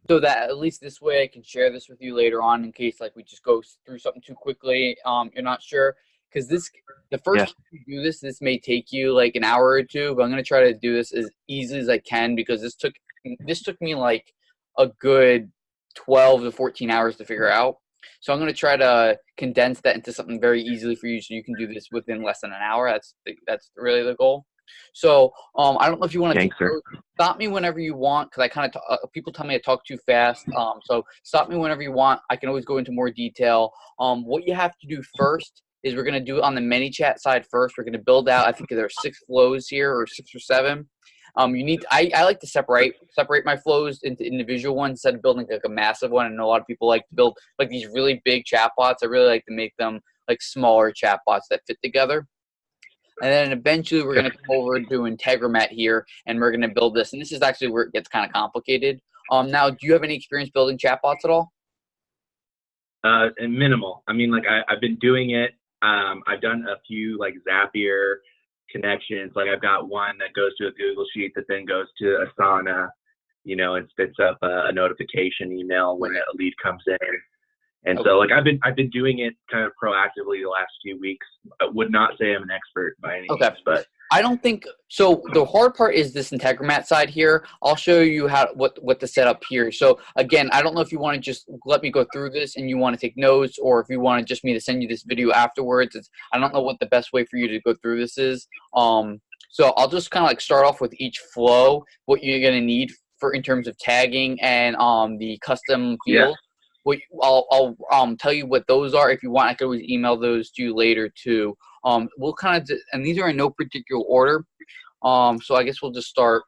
so that at least this way I can share this with you later on in case like we just go through something too quickly. You're not sure because the first Yeah. time you do this may take you like an hour or two, but I'm gonna try to do this as easy as I can because this took me like a good 12 to 14 hours to figure out. So I'm gonna try to condense that into something very easily for you, so you can do this within less than an hour. That's really the goal. So I don't know if you want to take Gangster. notes. Stop me whenever you want because I kind of people tell me I talk too fast. So stop me whenever you want. I can always go into more detail. What you have to do first is we're gonna do it on the ManyChat side first. We're gonna build out. I think there are 6 flows here or 6 or 7. I like to separate my flows into individual ones instead of building like a massive one. I know a lot of people like to build like these really big chatbots. I really like to make them like smaller chatbots that fit together. And then eventually we're going to come over to Integromat here, and we're going to build this. And this is actually where it gets kind of complicated. Now, do you have any experience building chatbots at all? And minimal. I mean, like I've been doing it. I've done a few like Zapier connections. Like I've got one that goes to a Google Sheet that then goes to Asana, and spits up a notification email when a lead comes in. And Okay. so like I've been doing it kind of proactively the last few weeks. I would not say I'm an expert by any Okay. means, but I don't think so. The hard part is this Integromat side here. I'll show you what to set up here. So again, I don't know if you want to just let me go through this and you want to take notes, or if you want just me to send you this video afterwards. I don't know what the best way for you to go through this is. So I'll just kind of like start off with each flow, what you're gonna need for in terms of tagging and the custom yeah, field. I'll tell you what those are. If you want, I could always email those to you later too. We'll kind of, and these are in no particular order. So I guess we'll just start.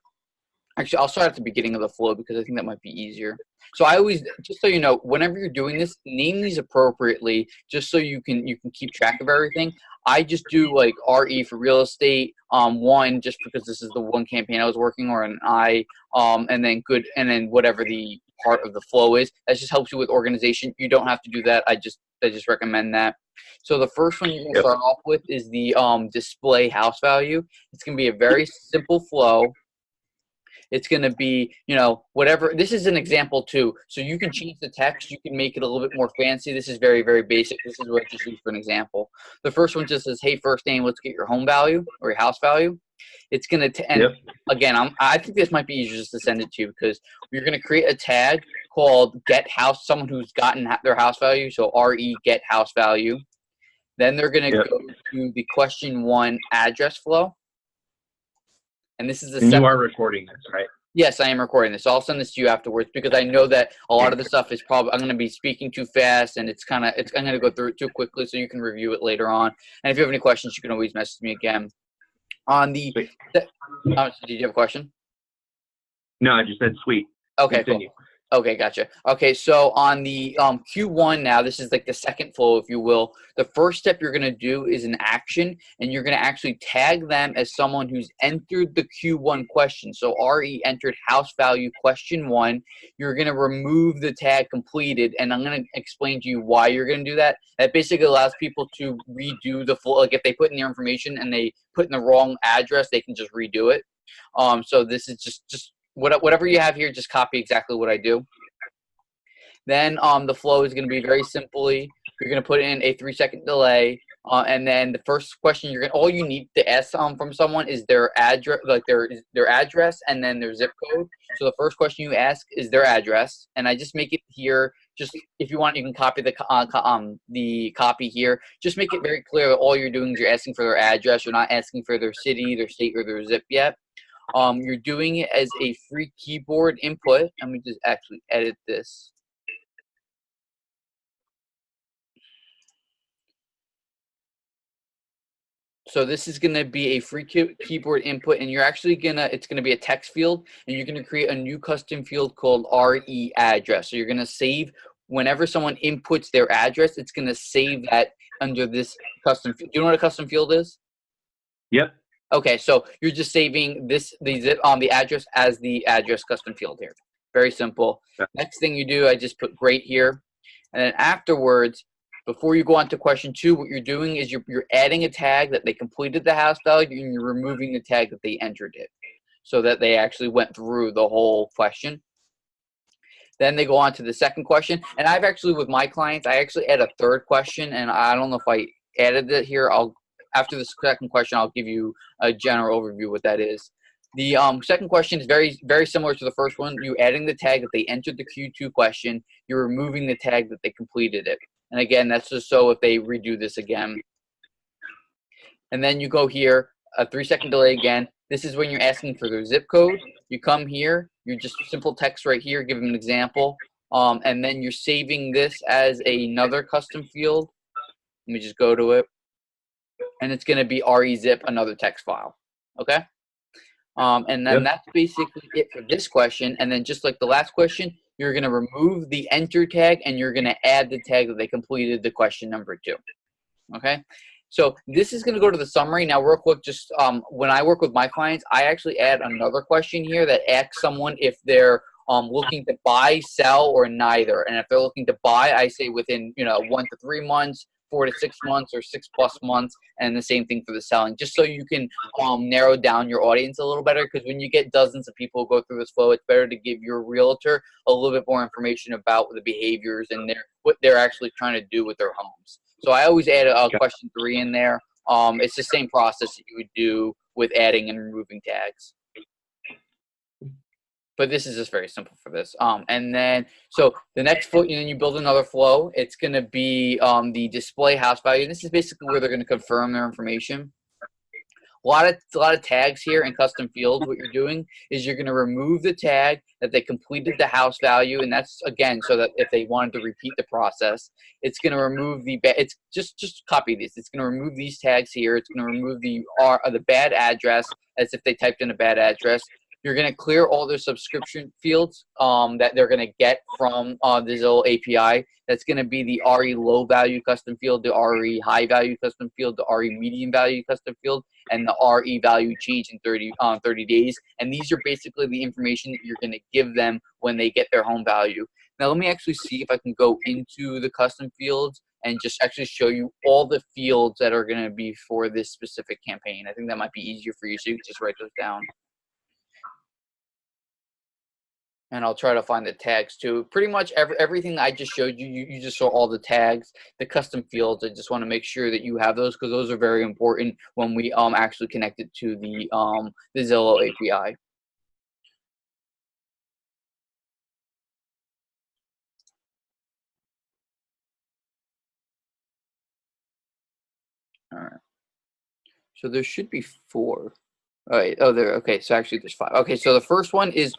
Actually, I'll start at the beginning of the flow because I think that might be easier. So I always, just so you know, whenever you're doing this, name these appropriately, just so you can keep track of everything. I just do like RE for real estate, one just because this is the one campaign I was working on, and then good, and then whatever the part of the flow is. That just helps you with organization. You don't have to do that. I just recommend that. So the first one you're gonna yep, start off with is the display house value. It's gonna be a very simple flow. It's going to be, whatever. This is an example too. So you can change the text. You can make it a little bit more fancy. This is very, very basic. This is what I just used for an example. The first one just says, hey, first name, let's get your home value or your house value. It's going to, and yep, again, I think this might be easier just to send it to you because we're going to create a tag called get house, someone who's gotten their house value. So RE get house value. Then they're going to yep. go to the question 1 address flow. And this is the And you separate. are recording this, right? Yes, I am recording this. I'll send this to you afterwards because I know that a lot of the stuff is probably I'm going to be speaking too fast and I'm going to go through it too quickly so you can review it later on. And if you have any questions, you can always message me again. On the, Sweet. did you have a question? No, I just said sweet. Okay, cool. Continue. Okay, gotcha. Okay, so on the Q1 now, this is like the second flow, if you will. The first step you're going to do is an action, and you're going to actually tag them as someone who's entered the Q1 question. So RE entered house value question 1. You're going to remove the tag completed, and I'm going to explain to you why you're going to do that. That basically allows people to redo the flow. Like if they put in their information and they put in the wrong address, they can just redo it. So this is just whatever you have here, just copy exactly what I do. Then the flow is going to be very simply, you're going to put in a 3-second delay, and then the first question all you need to ask from someone is their address, like their address, and then their zip code. So the first question you ask is their address, and I just make it here. Just if you want, you can copy the copy here. Just make it very clear that all you're doing is you're asking for their address. You're not asking for their city, their state, or their zip yet. You're doing it as a free keyboard input. Let me just actually edit this. So this is going to be a free keyboard input, and it's going to be a text field, and you're going to create a new custom field called RE address. So you're going to save, whenever someone inputs their address, it's going to save that under this custom field. Do you know what a custom field is? Yep. Okay, so you're just saving the address as the address custom field here. Very simple. Next thing you do, I just put great here. And then afterwards, before you go on to question 2, what you're doing is you're adding a tag that they completed the house value, and you're removing the tag that they entered it, so that they actually went through the whole question. Then they go on to the second question. And I've actually, with my clients, I actually add a third question, and I don't know if I added it here. After the second question, I'll give you a general overview what that is. The second question is very, very similar to the first one. You're adding the tag that they entered the Q2 question. You're removing the tag that they completed it. And again, that's just so if they redo this again. And then you go here, a 3-second delay again. This is when you're asking for their zip code. You come here, you just simple text right here, give them an example. And then you're saving this as another custom field. Let me just go to it. And it's going to be rezip, another text file. Okay? And then that's basically it for this question. And then just like the last question, you're going to remove the enter tag and you're going to add the tag that they completed the question number 2. Okay? So this is going to go to the summary. Now, real quick, just when I work with my clients, I actually add another question here that asks someone if they're looking to buy, sell, or neither. And if they're looking to buy, I say within 1 to 3 months, 4 to 6 months, or 6+ months, and the same thing for the selling, just so you can narrow down your audience a little better. Because when you get dozens of people who go through this flow, it's better to give your realtor a little bit more information about the behaviors and what they're actually trying to do with their homes. So I always add a question 3 in there. It's the same process that you would do with adding and removing tags. But this is just very simple for this. And then, so the next flow, and then you build another flow. It's going to be the display house value. This is basically where they're going to confirm their information. A lot of tags here in custom fields. What you're doing is you're going to remove the tag that they completed the house value, and that's again so that if they wanted to repeat the process, it's going to remove it's just copy this. It's going to remove these tags here. It's going to remove the bad address as if they typed in a bad address. You're going to clear all their subscription fields that they're going to get from the Zillow API. That's going to be the RE low value custom field, the RE high value custom field, the RE medium value custom field, and the RE value change in 30 days. And these are basically the information that you're going to give them when they get their home value. Now, let me actually see if I can go into the custom fields and just actually show you all the fields that are going to be for this specific campaign. I think that might be easier for you, so you can just write those down. And I'll try to find the tags too. Pretty much everything I just showed you, you just saw all the tags, the custom fields. I just want to make sure that you have those because those are very important when we actually connect it to the Zillow API. All right. So there should be 4. All right. Oh, there. Okay. So actually, there's 5. Okay. So the first one is.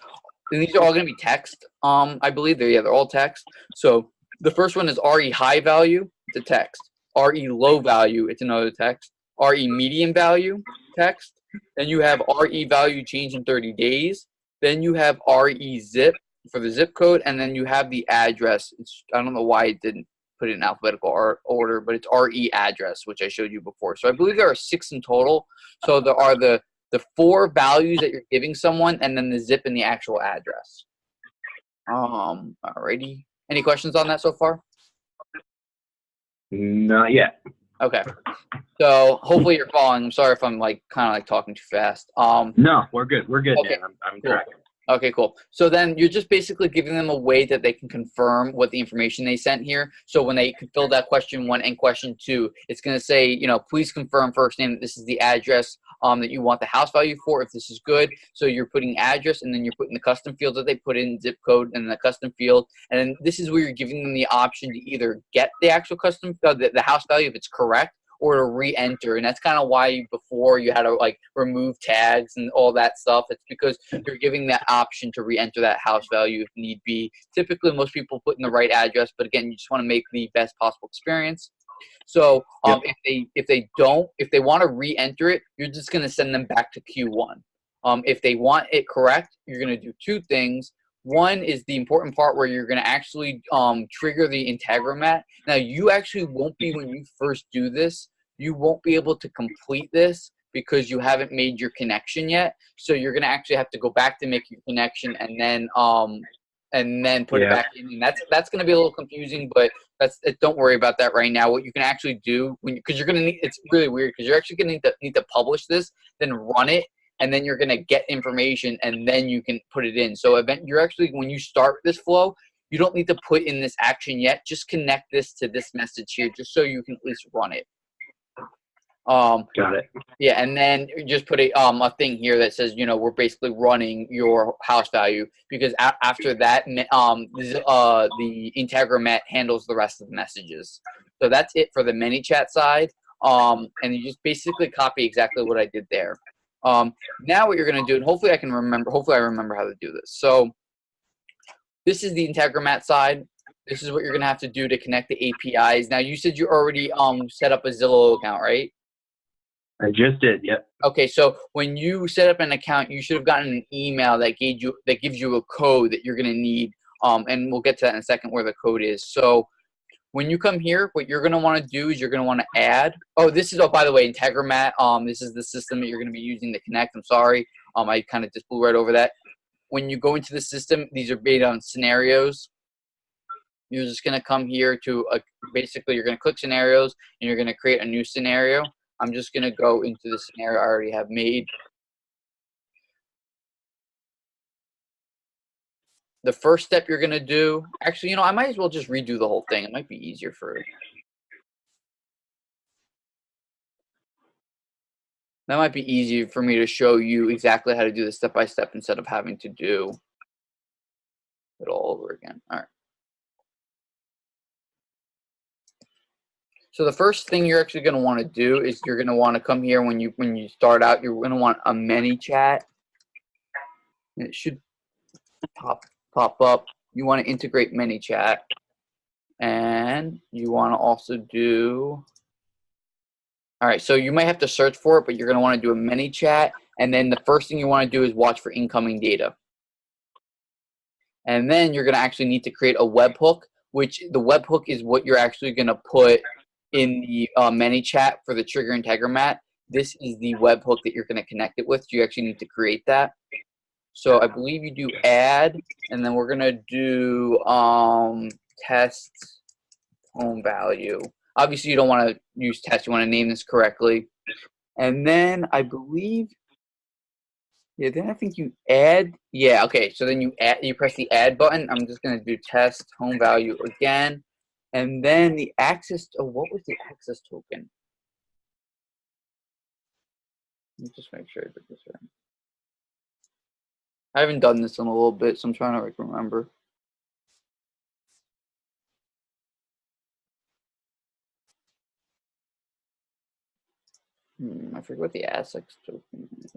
And these are all going to be text. I believe they're all text. So the first one is RE high value, it's a text. RE low value, it's another text. RE medium value, text. Then you have RE value change in 30 days. Then you have RE zip for the zip code, and then you have the address. I don't know why it didn't put it in alphabetical order, but it's RE address, which I showed you before. So I believe there are 6 in total. So there are the 4 values that you're giving someone, and then the zip and the actual address. Alrighty. Any questions on that so far? Not yet. Okay. So hopefully you're following. I'm sorry if I'm kind of talking too fast. No, we're good. We're good, okay. Dan. I'm Cool. tracking. Okay, cool. So then you're just basically giving them a way that they can confirm what the information they sent here. So when they fill that question 1 and question 2, it's going to say, please confirm first name that this is the address that you want the house value for, if this is good. So you're putting address, and then you're putting the custom field that they put in, zip code, and the custom field. And then this is where you're giving them the option to either get the actual custom, the house value if it's correct, or to re-enter. And that's kind of why before you had to remove tags and all that stuff. It's because you're giving that option to re-enter that house value if need be. Typically, most people put in the right address, but again, you just want to make the best possible experience. So if they want to re-enter it, you're just going to send them back to Q1. If they want it correct, you're going to do 2 things. One is the important part where you're going to actually trigger the Integromat. Now, you actually won't be, when you first do this, you won't be able to complete this because you haven't made your connection yet. So you're going to actually have to go back to make your connection and then put it back in. And that's going to be a little confusing, but don't worry about that right now. What you can actually do, because you're going to need, it's really weird because you're actually going to need to publish this, then run it, and then you're going to get information, and then you can put it in. So you're actually, when you start this flow, You don't need to put in this action yet. Just connect this to this message here, just so you can at least run it. Got it. Yeah, and then just put a thing here that says, we're basically running your house value, because after that, the Integromat handles the rest of the messages. So that's it for the ManyChat side. And you just basically copy exactly what I did there. Now what you're going to do, and hopefully I remember how to do this. So this is the Integromat side. This is what you're going to have to do to connect the APIs. Now, you said you already set up a Zillow account, right? I just did. Yep. Okay, so when you set up an account, you should have gotten an email that gives you a code that you're going to need. And we'll get to that in a second where the code is. So when you come here, what you're going to want to do is you're going to want to add. Oh, by the way, Integromat. This is the system that you're going to be using to connect. I'm sorry. I kind of just blew right over that. When you go into the system, these are based on scenarios. You're just going to come here to basically you're going to click scenarios and you're going to create a new scenario. I'm just going to go into the scenario I already have made. The first step you're going to do, actually, I might as well just redo the whole thing. It might be easier that might be easier for me to show you exactly how to do this step by step instead of having to do it all over again. All right. So the first thing you're actually going to want to do is you're going to want to come here when you start out. You're going to want a ManyChat. It should pop up. You want to integrate ManyChat, and you want to also do. All right, so you might have to search for it, but you're going to want to do a ManyChat, and then the first thing you want to do is watch for incoming data. And then you're going to actually need to create a webhook, which the webhook is what you're actually going to put in the ManyChat for the Trigger Integromat. This is the webhook that you're going to connect it with. So you actually need to create that. So I believe you do add, and then we're going to do test home value. Obviously, you don't want to use test. You want to name this correctly. And then I believe, yeah, then I think you add. Yeah, okay. So then you press the add button. I'm just going to do test home value again. And then the access, what was the access token? Let me just make sure I did this right. I haven't done this in a little bit, so I'm trying to remember. I forget what the access token is.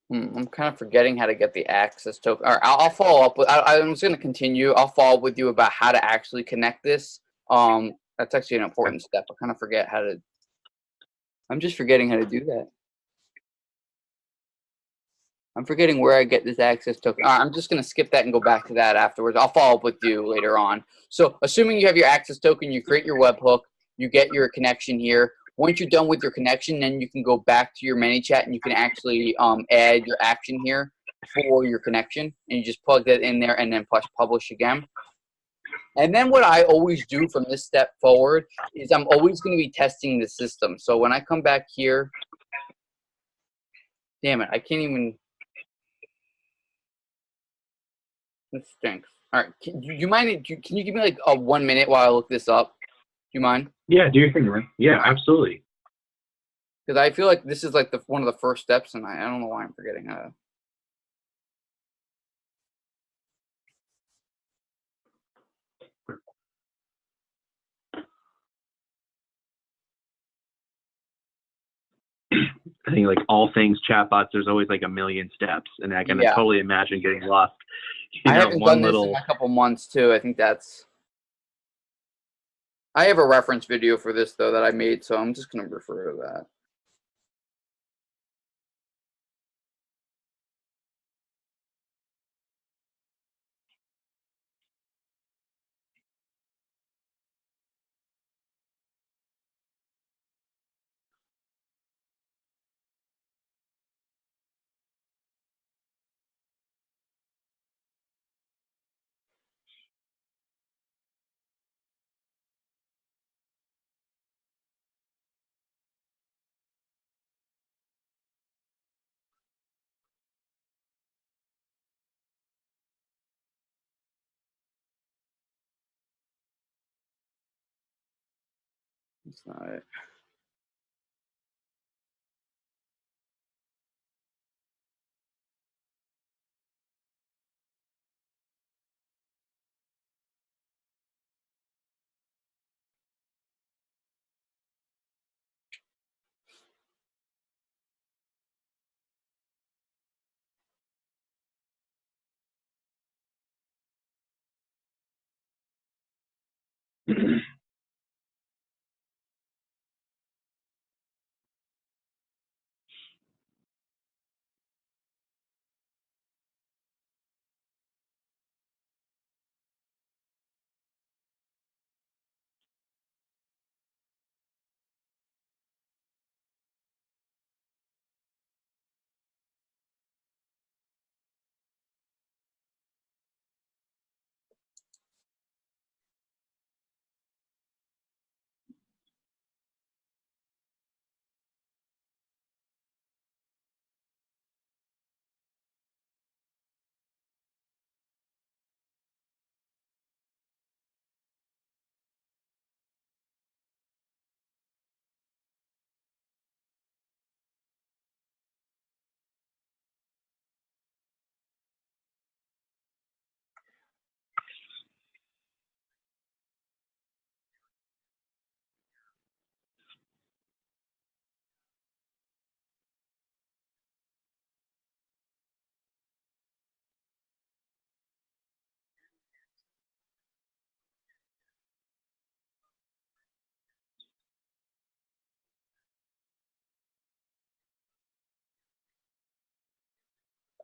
I'm kind of forgetting how to get the access token. All right, I'll follow up with. I'm just going to continue. I'll follow up with you about how to actually connect this. That's actually an important step. I kind of forget how to. I'm just forgetting how to do that. I'm forgetting where I get this access token. All right, I'm just going to skip that and go back to that afterwards. I'll follow up with you later on. So, assuming you have your access token, you create your webhook, you get your connection here. Once you're done with your connection, then you can go back to your ManyChat and you can actually add your action here for your connection. And you just plug that in there and then push publish again. And then what I always do from this step forward is I'm always going to be testing the system. So when I come back here, damn it, I can't even. This stinks. All right, can you mind? Can you give me like 1 minute while I look this up? Do you mind? Yeah, do your thing, man. Yeah, absolutely. Because I feel like this is like one of the first steps, and I don't know why I'm forgetting how to. I think like all things chatbots, there's always like a million steps, and I can totally imagine getting lost. I haven't done this in a couple months too. I think that's. I have a reference video for this though that I made, so I'm just gonna refer to that. That's not it.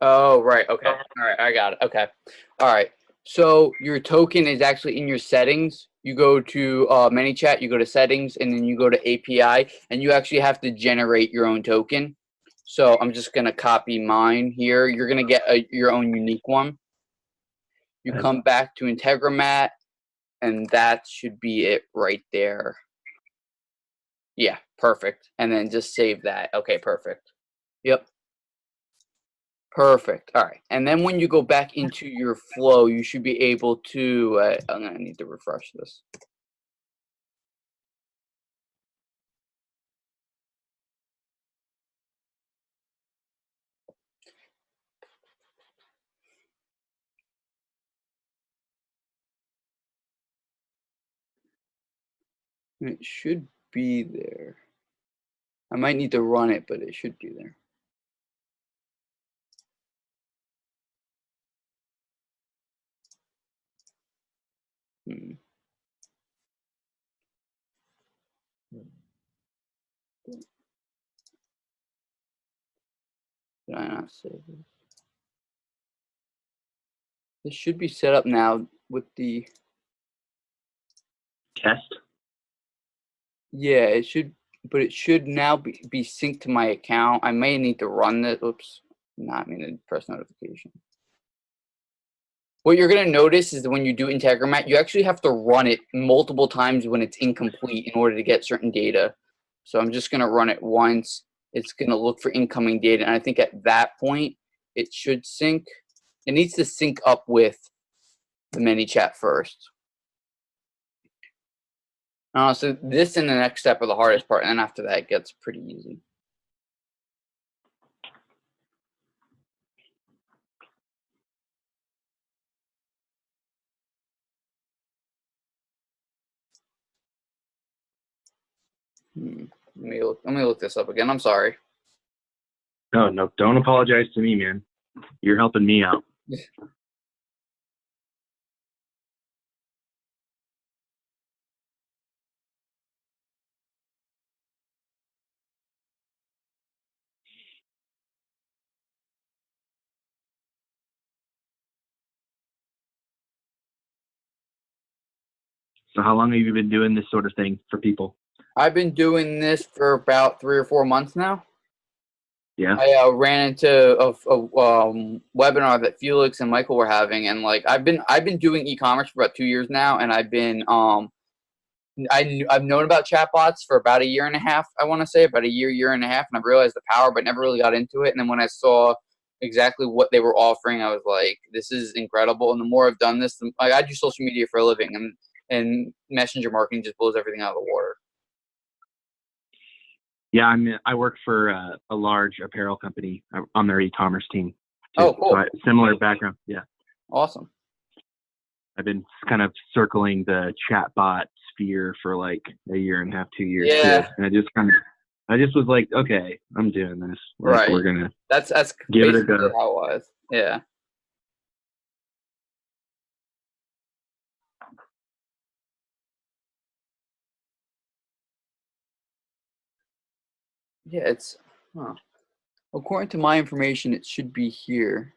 Oh, right. Okay. All right. I got it. Okay. All right. So your token is actually in your settings. You go to ManyChat, you go to settings, and then you go to API, and you actually have to generate your own token. So I'm just going to copy mine here. You're going to get your own unique one. You come back to Integromat, and that should be it right there. Yeah, perfect. And then just save that. Okay, perfect. Yep. Perfect. All right. And then when you go back into your flow, you should be able to, I'm going to need to refresh this. It should be there. I might need to run it, but it should be there. Hmm. Did I not save this? This should be set up now with the Test. Yeah, it should, but it should now be synced to my account. I may need to run this. Oops, not mean to press notification. What you're going to notice is that when you do Integromat, you actually have to run it multiple times when it's incomplete in order to get certain data. So I'm just going to run it once. It's going to look for incoming data. And I think at that point, it should sync. It needs to sync up with the ManyChat first. So this and the next step are the hardest part. And then after that, it gets pretty easy. Let me look this up again. I'm sorry. No, don't apologize to me, man. You're helping me out. So how long have you been doing this sort of thing for people? I've been doing this for about 3 or 4 months now. Yeah. I ran into a webinar that Felix and Michael were having, and like I've been doing e-commerce for about 2 years now, and I've known about chatbots for about a year and a half. I want to say about a year and a half, and I've realized the power, but never really got into it. And then when I saw exactly what they were offering, I was like, this is incredible. And the more I've done this, I do social media for a living, and messenger marketing just blows everything out of the water. Yeah, I work for a large apparel company. I'm on their e-commerce team too. Oh, cool. Similar background. Yeah, Awesome. I've been kind of circling the chatbot sphere for like a year and a half, 2 years Yeah. too. And I just was like, okay, I'm doing this. Like, Right. we're gonna That's give it a basically go. how it was. Yeah. Yeah, it's huh. According to my information, it should be here.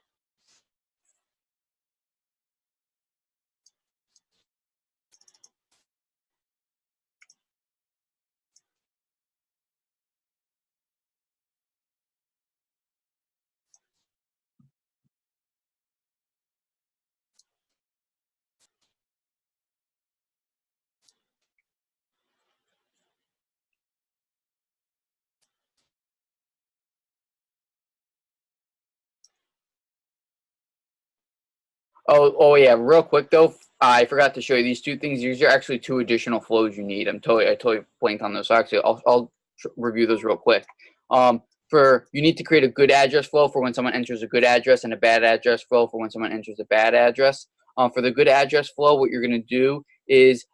Oh yeah. Real quick though, I forgot to show you these two things. These are actually two additional flows you need. I totally blanked on those. So actually, I'll review those real quick. For you need to create a good address flow for when someone enters a good address and a bad address flow for when someone enters a bad address. For the good address flow, what you're gonna do is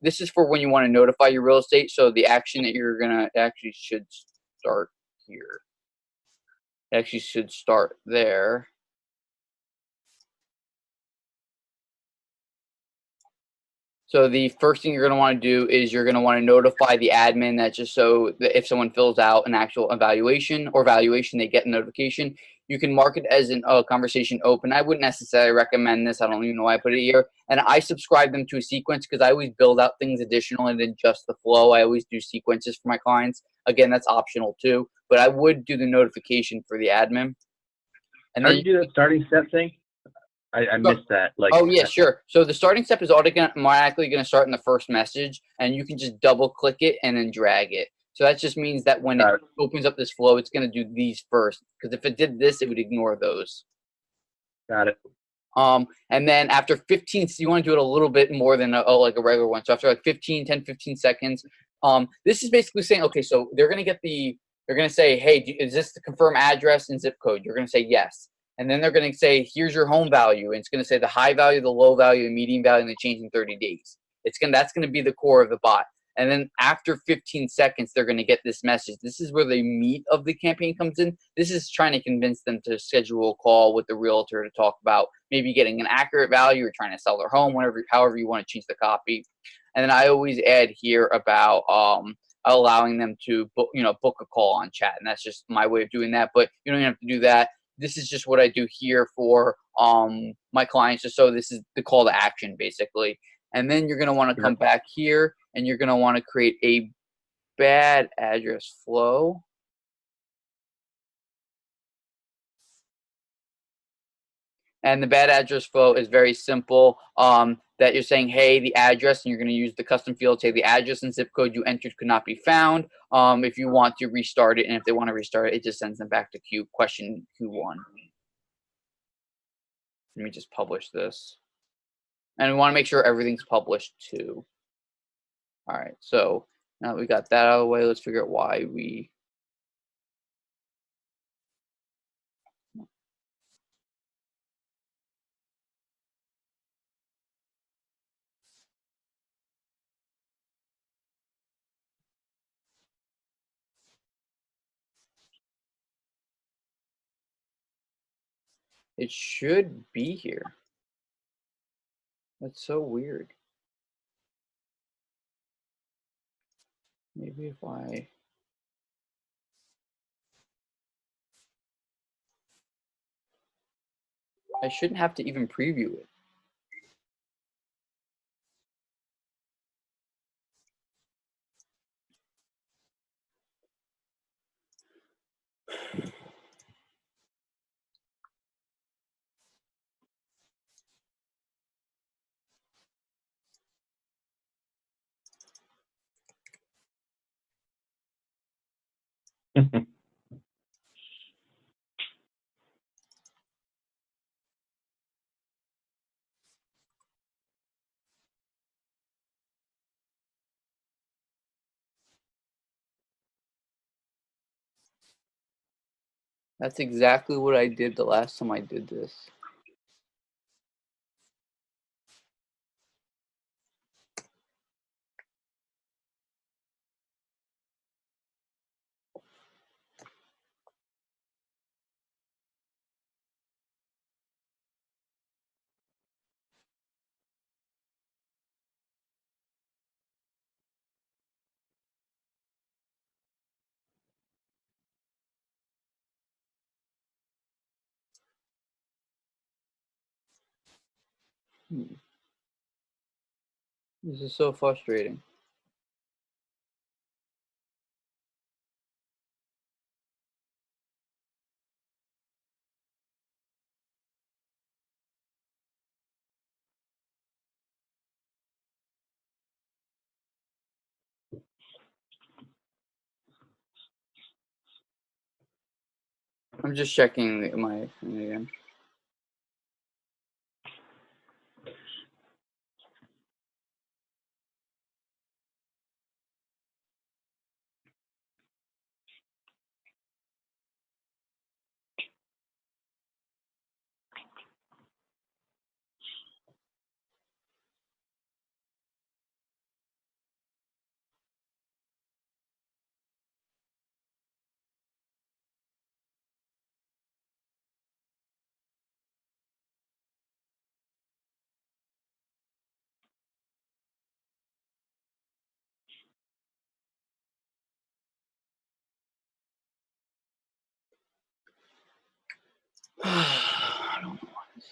this is for when you want to notify your real estate. So the action that you're gonna actually should start here. It actually should start there. So the first thing you're going to want to do is you're going to want to notify the admin that just so that if someone fills out an actual evaluation or valuation, they get a notification. You can mark it as a conversation open. I wouldn't necessarily recommend this. I don't even know why I put it here. And I subscribe them to a sequence because I always build out things additionally than just the flow. I always do sequences for my clients. Again, that's optional too. But I would do the notification for the admin. And How then do you do that starting step thing? I missed that. Like, oh yeah, sure. So the starting step is automatically going to start in the first message, and you can just double click it and then drag it. So that just means that when it opens up this flow, it's going to do these first. Because if it did this, it would ignore those. got it. And then after 15, so you want to do it a little bit more than like a regular one. So after like 15 seconds, this is basically saying, okay, so they're going to say, hey, is this the confirm address and zip code? You're going to say yes. And then they're going to say, here's your home value. And it's going to say the high value, the low value, the median value, and they change in 30 days. That's going to be the core of the bot. And then after 15 seconds, they're going to get this message. This is where the meat of the campaign comes in. This is trying to convince them to schedule a call with the realtor to talk about maybe getting an accurate value or trying to sell their home, however you want to change the copy. And then I always add here about allowing them to book a call on chat. And that's just my way of doing that. But you don't even have to do that. This is just what I do here for my clients. Just so this is the call to action, basically. And then you're going to want to come back here and you're going to want to create a bad address flow. And the bad address flow is very simple. That you're saying, hey, the address, and you're going to use the custom field, say the address and zip code you entered could not be found. If you want to restart it, and if they want to restart it, it just sends them back to question Q1. Let me just publish this. And we want to make sure everything's published too. All right, so now that we got that out of the way, let's figure out why we. It should be here. That's so weird. Maybe if I shouldn't have to even preview it. That's exactly what I did the last time I did this. This is so frustrating. I'm just checking my thing again. I don't know why this is.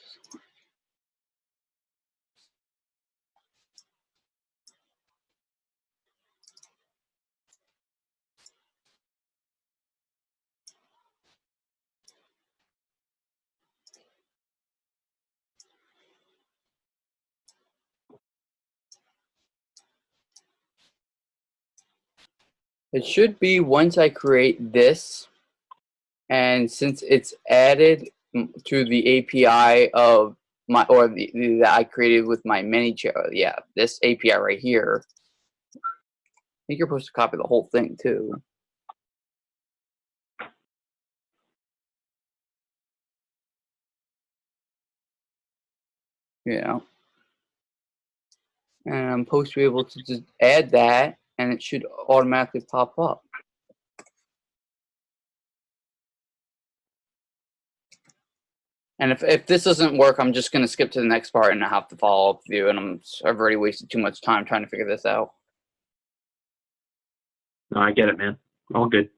It should be once I create this, and since it's added to the API of my, or that I created with my ManyChat, yeah, this API right here. I think you're supposed to copy the whole thing too. You know, and I'm supposed to be able to just add that, and it should automatically pop up. And if this doesn't work, I'm just going to skip to the next part and I have to follow up with you. And I've already wasted too much time trying to figure this out. No, I get it, man. All good.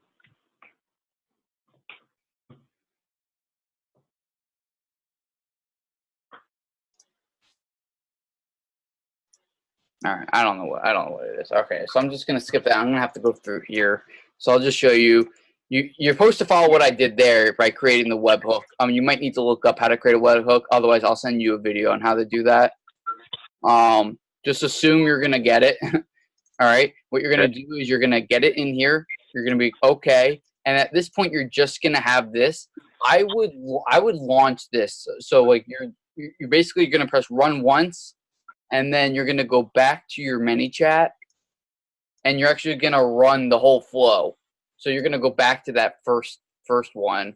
All right, I don't know what it is. Okay, so I'm just gonna skip that. I'm gonna have to go through here. So I'll just show you. You're supposed to follow what I did there by creating the webhook. You might need to look up how to create a webhook. Otherwise, I'll send you a video on how to do that. Just assume you're gonna get it. All right. What you're gonna do is you're gonna get it in here. You're gonna be okay. And at this point, you're just gonna have this. I would launch this. So like you're basically gonna press run once, and then you're gonna go back to your ManyChat, and you're actually gonna run the whole flow. So you're gonna go back to that first one,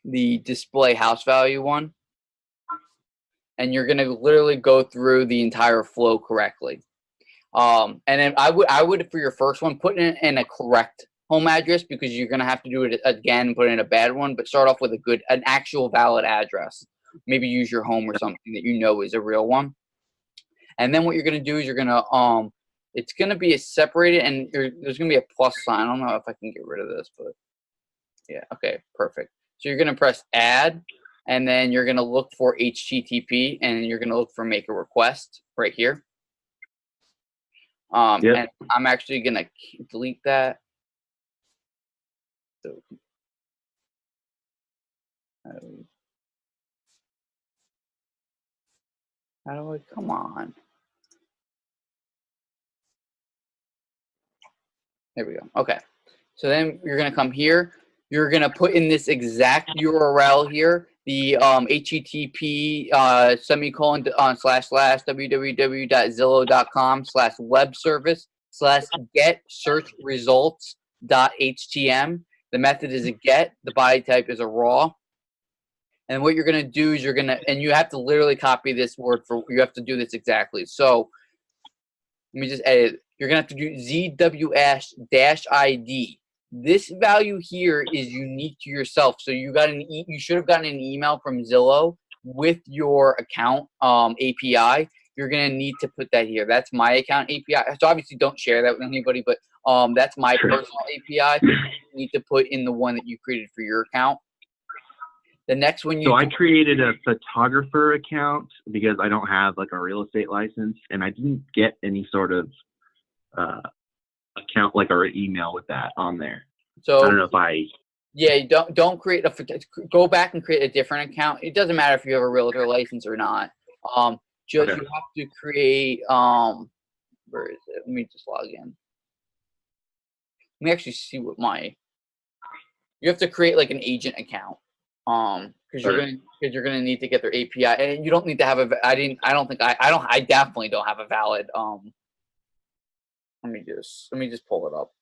the display house value one, and you're gonna literally go through the entire flow correctly. And then I would for your first one put in a correct home address, because you're gonna have to do it again and put in a bad one. But start off with an actual valid address. Maybe use your home or something that you know is a real one. And then what you're gonna do is you're gonna it's gonna be separated, and there's gonna be a plus sign. I don't know if I can get rid of this, but yeah, okay, perfect. So you're gonna press add, and then you're gonna look for HTTP, and you're gonna look for make a request right here. And I'm actually gonna delete that. So, how do I come on? There we go. Okay. So then you're gonna come here. You're gonna put in this exact URL here, the HTTP semicolon slash www.zillow.com/web service/get search results.htm. The method is a get. The body type is a raw. And what you're going to do is and you have to literally copy this word you have to do this exactly. So let me just edit. You're going to have to do ZWS-ID. This value here is unique to yourself. So you should have gotten an email from Zillow with your account API. You're going to need to put that here. That's my account API. So obviously don't share that with anybody, but that's my personal API. You need to put in the one that you created for your account. The next one I created a photographer account because I don't have like a real estate license, and I didn't get any sort of account or email with that on there. So I don't know if don't create go back and create a different account. It doesn't matter if you have a realtor license or not. You have to create where is it? Let me just log in. Let me actually see what you have to create like an agent account. Because you're gonna need to get their API, and you don't need to have I definitely don't have a valid let me just pull it up.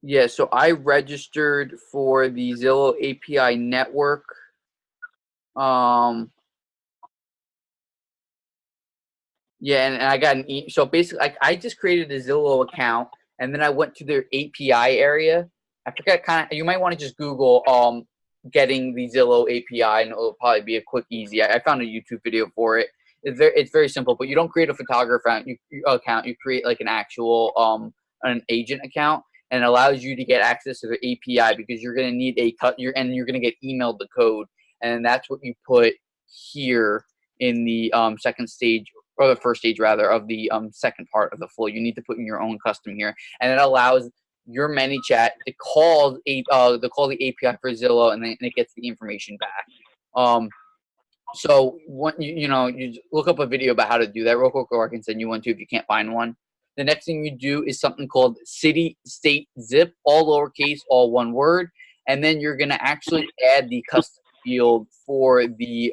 Yeah, so I registered for the Zillow API network. Yeah, and I got so basically I just created a Zillow account, and then I went to their API area. I forget you might want to just Google getting the Zillow API, and it'll probably be a quick, easy. I found a YouTube video for it. It's very simple, but you don't create a photographer account. You create like an actual an agent account, and it allows you to get access to the API because you're going to need you're going to get emailed the code, and that's what you put here in the second stage, or the first stage rather, of the second part of the flow. You need to put in your own custom here, and it allows your ManyChat to call the API for Zillow, and then it gets the information back. So what you look up a video about how to do that real quick, or I can send you one too if you can't find one. The next thing you do is something called city, state, zip, all lowercase, all one word, and then you're gonna actually add the custom field for you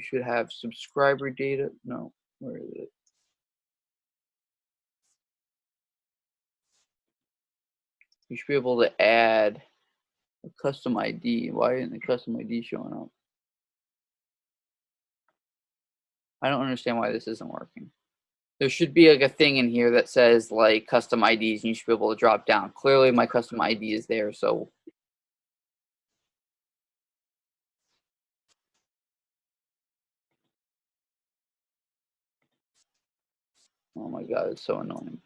should have subscriber data. No, where is it? You should be able to add a custom ID. Why isn't the custom ID showing up? I don't understand why this isn't working. There should be like a thing in here that says like custom IDs, and you should be able to drop down. Clearly my custom ID is there, so. Oh my God, it's so annoying.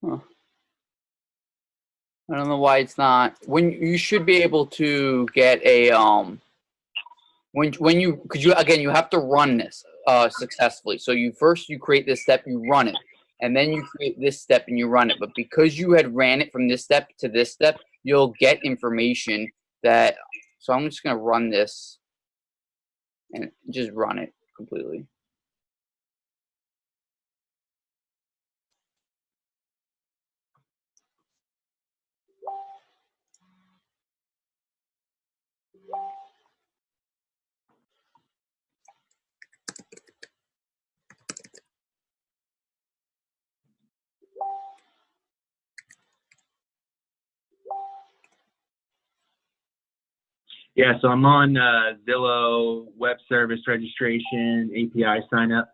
Huh. I don't know why it's not. When you should be able to get a when you you have to run this successfully. So you create this step, you run it, and then you create this step and you run it. But because you had ran it from this step to this step, you'll get information that. So I'm just gonna run this and just run it completely. Yeah, so I'm on Zillow web service registration API sign up.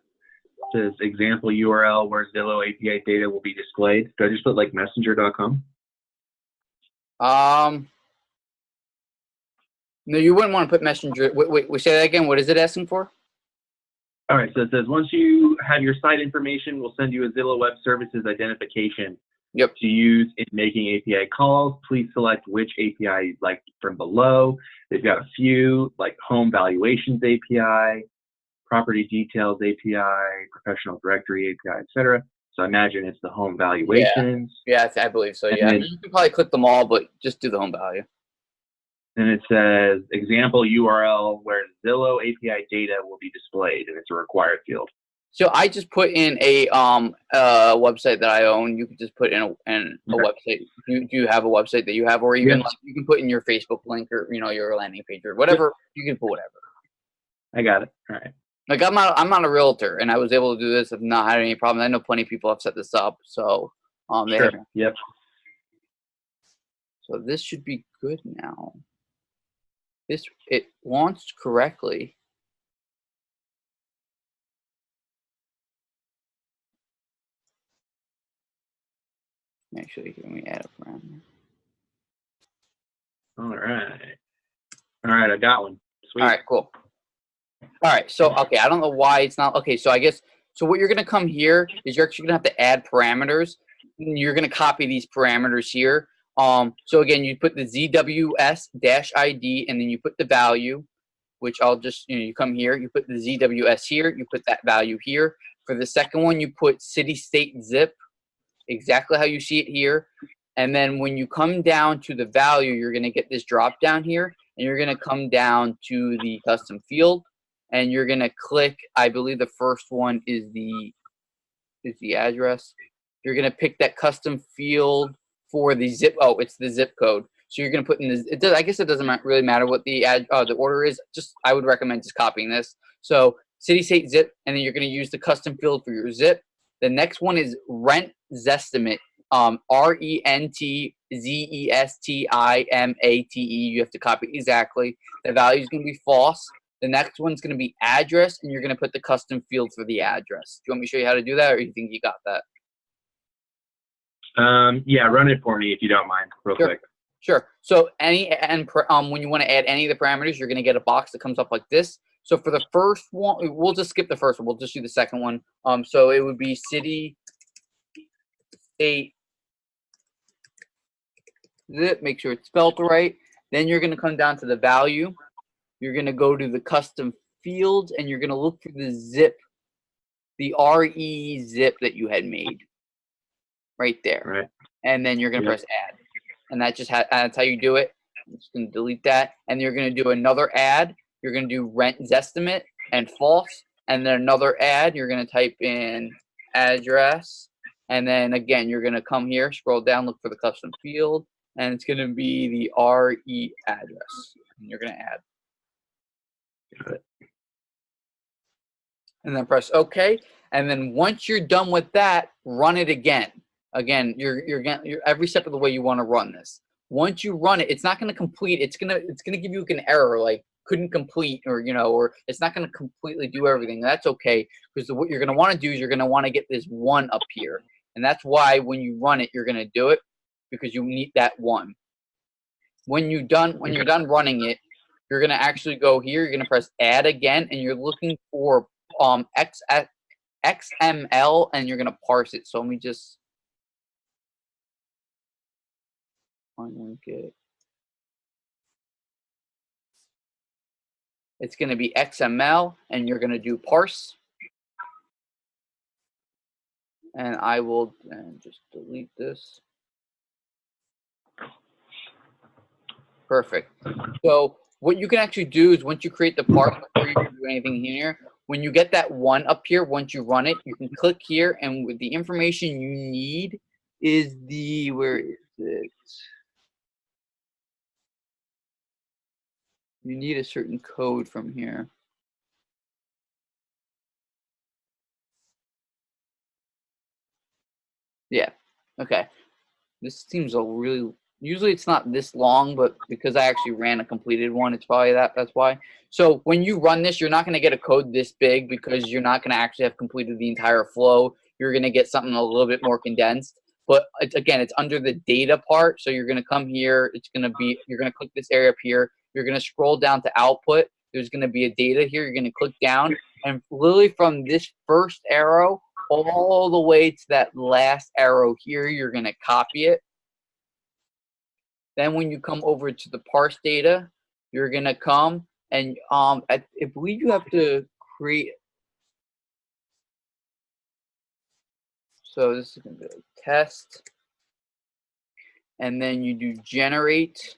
This example URL where Zillow API data will be displayed. Do I just put like messenger.com? No, you wouldn't want to put Messenger. Wait, say that again. What is it asking for? All right, so it says once you have your site information, we'll send you a Zillow Web Services identification Yep. to use in making API calls. Please select which API you'd like from below. They've got a few, like Home Valuations API, Property Details API, Professional Directory API, etc. So I imagine it's the Home Valuations. Yeah, I believe so. And Yeah, then- you can probably click them all, but just do the home value. And it says example URL where Zillow API data will be displayed, and it's a required field. So I just put in a website that I own. You can just put in a website. Do you have a website that you have, or even like you can put in your Facebook link or your landing page or whatever. You can put whatever. I got it. All right. Like I'm not a realtor, and I was able to do this. I've not had any problem. I know plenty of people have set this up. So Sure. Yep. So this should be good now. It launched correctly. Actually, let me add a parameter. All right. All right, I got one. Sweet. All right, cool. All right, so okay, I don't know why it's not okay. So I guess what you're gonna come here is you're actually gonna have to add parameters. And you're gonna copy these parameters here. So again, you put the ZWS-ID and then you put the value, which I'll just you come here. You put the ZWS here. You put that value here. For the second one, you put city, state, zip, exactly how you see it here. And then when you come down to the value, you're gonna get this drop down here, and you're gonna come down to the custom field. And you're gonna click. I believe the first one is the address. You're gonna pick that custom field for the zip. Oh, it's the zip code. So you're gonna put in the. I guess it doesn't really matter what the order is. Just I would recommend just copying this. So city, state, zip, and then you're gonna use the custom field for your zip. The next one is rent zestimate. RENTZESTIMATE. You have to copy exactly. The value is gonna be false. The next one's going to be address, and you're going to put the custom field for the address. Do you want me to show you how to do that, or you think you got that? Yeah, run it for me if you don't mind, real quick. Sure. So when you want to add any of the parameters, you're going to get a box that comes up like this. So for the first one, we'll just skip the first one. We'll just do the second one. So it would be city, state, zip. Make sure it's spelled right. Then you're going to come down to the value. You're going to go to the custom fields, and you're going to look for the zip, the RE zip that you had made right there. Right. And then you're going to press add. And that's how you do it. I'm just going to delete that. And you're going to do another add. You're going to do rent zestimate and false. And then another add. You're going to type in address. And then, again, you're going to come here, scroll down, look for the custom field. And it's going to be the RE address. And you're going to add. And then press OK. And then once you're done with that, run it again. Again, you're every step of the way you want to run this. Once you run it, it's not going to complete. It's gonna give you an error like couldn't complete, or or it's not going to completely do everything. That's okay, because what you're going to want to do is you're going to want to get this 1 up here, and that's why when you run it, you're going to do it because you need that 1. When you're done running it, you're going to actually go here. You're going to press add again, and you're looking for XML, and you're going to parse it. So let me just unlink it. It's going to be XML, and you're going to do parse. And I will just delete this. Perfect. So what you can actually do is once you create the parse, before you can do anything here, when you get that 1 up here, once you run it, you can click here, and with the information you need is where is it? You need a certain code from here. Yeah. Okay. This seems usually it's not this long, but because I actually ran a completed one, it's probably that's why. So when you run this, you're not going to get a code this big because you're not going to actually have completed the entire flow. You're going to get something a little bit more condensed. But again, it's under the data part. So you're going to come here. You're going to click this area up here. You're going to scroll down to output. There's going to be a data here. You're going to click down. And literally from this first arrow all the way to that last arrow here, you're going to copy it. Then when you come over to the parse data, you're going to come and I believe you have to create. So this is going to be a test. And then you do generate,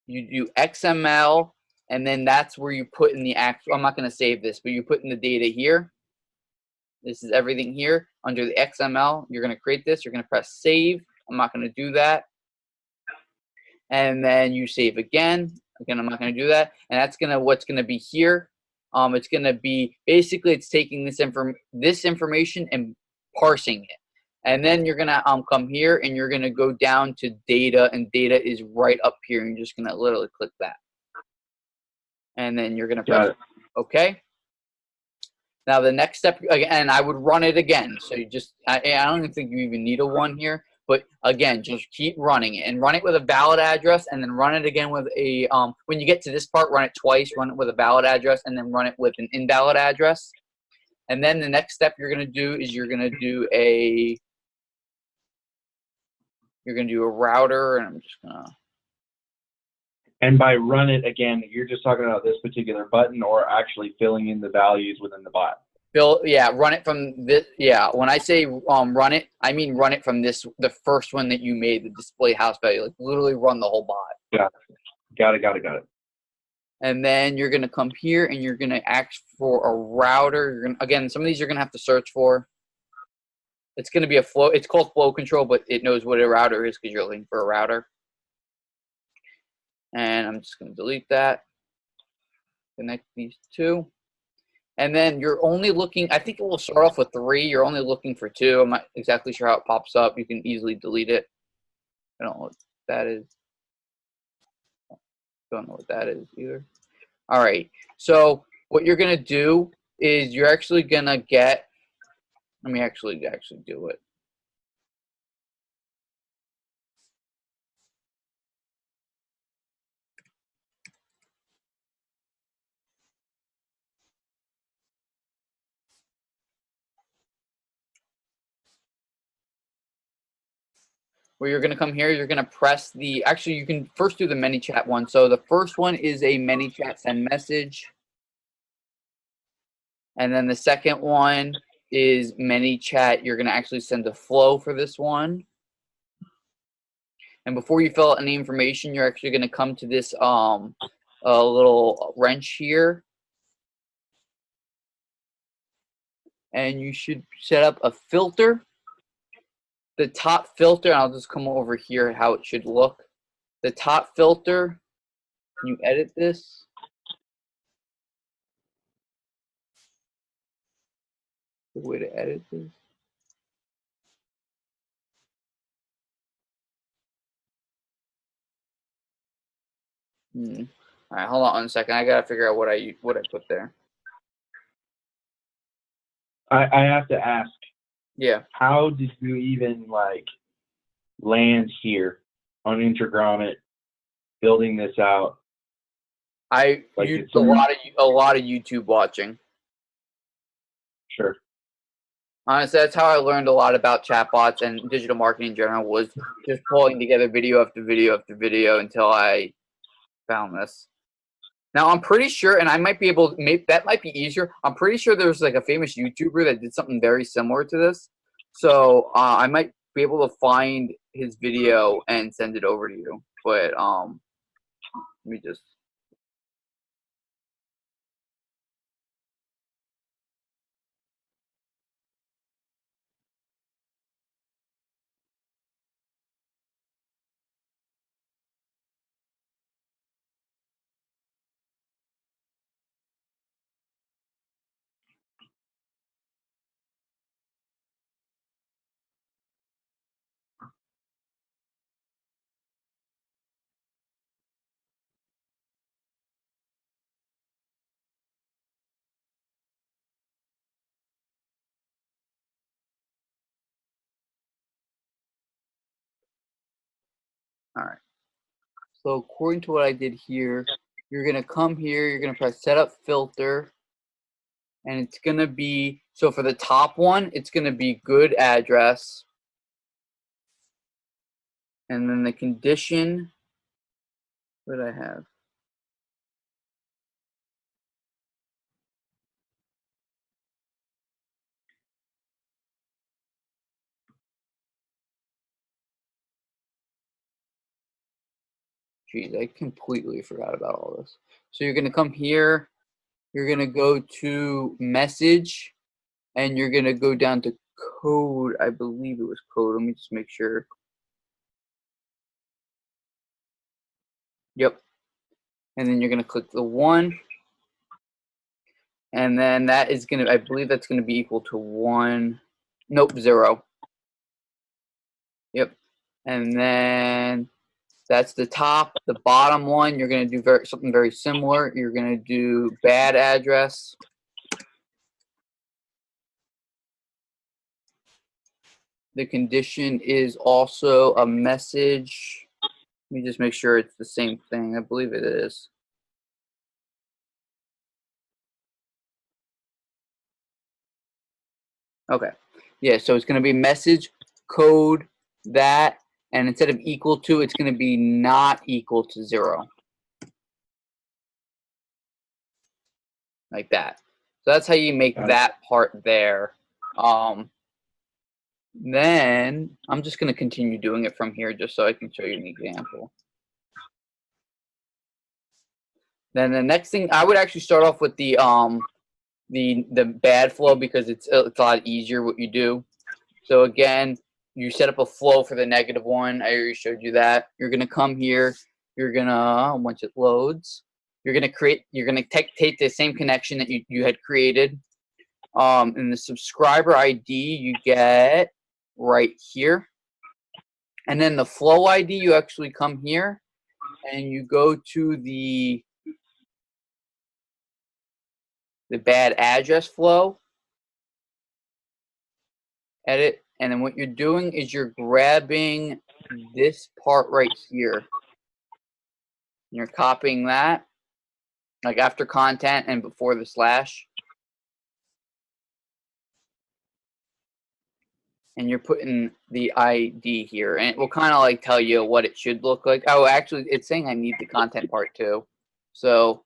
you do XML, and then that's where you put in the actual, I'm not going to save this, but you put in the data here. This is everything here under the XML. You're going to create this. You're going to press save. I'm not going to do that. And then you save again. Again, I'm not going to do that. And that's going to, what's going to be here. It's going to be, basically it's taking this information and parsing it. And then you're going to come here and you're going to go down to data, and data is right up here. And you're just going to literally click that. And then you're going to press OK. Now the next step, again, I would run it again. So you just, I don't even think you even need a 1 here. But again, just keep running it and run it with a valid address, and then run it again with a, when you get to this part, run it twice, run it with a valid address, and then run it with an invalid address. And then the next step you're going to do is you're going to do a router, and I'm just going to. And by run it again, you're just talking about this particular button, or actually filling in the values within the bot? Run it from this. Yeah, when I say run it, I mean run it from this, the first one that you made, the display house value. Like literally run the whole bot. Yeah, got it. And then you're gonna come here and you're gonna ask for a router. You're gonna, again, some of these you're gonna have to search for. It's gonna be a flow. It's called flow control, but it knows what a router is because you're looking for a router. And I'm just gonna delete that. Connect these two. And then you're only looking, I think it will start off with 3. You're only looking for 2. I'm not exactly sure how it pops up. You can easily delete it. I don't know what that is. Don't know what that is either. All right. So what you're going to do is you're actually going to get, let me actually do it. Where you're going to come here, you're going to press the, actually you can first do the ManyChat one. So the first one is a ManyChat send message. And then the second one is ManyChat. You're going to actually send a flow for this one. And before you fill out any information, you're actually going to come to this little wrench here. And you should set up a filter. The top filter, and I'll just come over here how it should look. The top filter, can you edit this? The way to edit this? All right, hold on 1 second. I gotta figure out what I put there. I have to ask. Yeah. How did you even like land here on Integromat, building this out? I used a lot of YouTube watching. Sure. Honestly, that's how I learned a lot about chatbots and digital marketing in general, was just pulling together video after video after video until I found this. Now, I'm pretty sure, and I might be able to, that might be easier. I'm pretty sure there's like a famous YouTuber that did something very similar to this. So I might be able to find his video and send it over to you. But let me just. All right. So according to what I did here, you're going to come here, you're going to press setup filter. And it's going to be, so for the top one, it's going to be good address. And then the condition, what did I have? Geez, I completely forgot about all this. So you're going to come here, you're going to go to message, and you're going to go down to code. I believe it was code. Let me just make sure. Yep. And then you're going to click the 1. And then that is going to, I believe that's going to be equal to 1. Nope, 0. Yep. And then that's the top. The bottom one, you're going to do something very similar. You're going to do bad address. The condition is also a message. Let me just make sure it's the same thing. I believe it is. Okay. Yeah, so it's going to be message code that, and instead of equal to, it's going to be not equal to 0. Like that. So that's how you make that part there. Then I'm just going to continue doing it from here just so I can show you an example. Then the next thing, I would actually start off with the bad flow because it's a lot easier what you do. So again, you set up a flow for the negative one. I already showed you that. You're gonna come here. You're gonna, once it loads, you're gonna take the same connection that you had created. And the subscriber ID you get right here. And then the flow ID, you actually come here and you go to the bad address flow, edit, and then what you're doing is you're grabbing this part right here. You're copying that, like after content and before the slash. And you're putting the ID here. And it will kind of like tell you what it should look like. Oh, actually, it's saying I need the content part too. So